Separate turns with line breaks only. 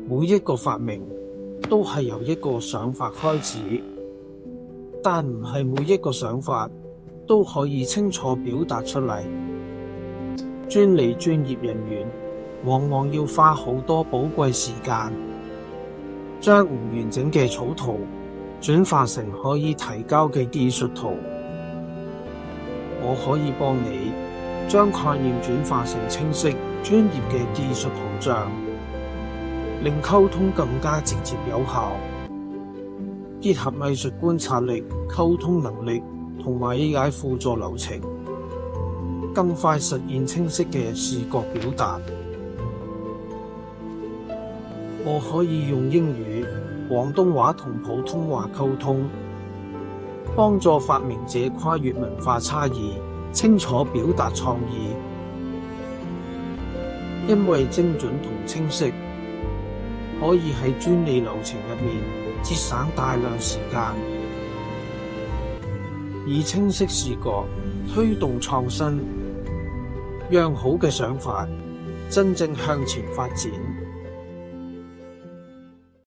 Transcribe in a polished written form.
每一個發明都係由一個想法開始，但唔係每一個想法都可以清楚表達出嚟。專利專業人員往往要花好多寶貴時間，將唔完整嘅草圖轉化成可以提交嘅技術圖。我可以幫你將概念轉化成清晰、專業嘅技術圖像，令溝通更加直接有效。結合藝術觀察力、溝通能力同埋理解輔助流程，更快實現清晰嘅視覺表達。我可以用英語、廣東話同普通話溝通，幫助發明者跨越文化差異，清楚表達創意。因為精準同清晰，可以喺專利流程入面節省大量時間，以清晰視覺推動創新，讓好嘅想法真正向前發展。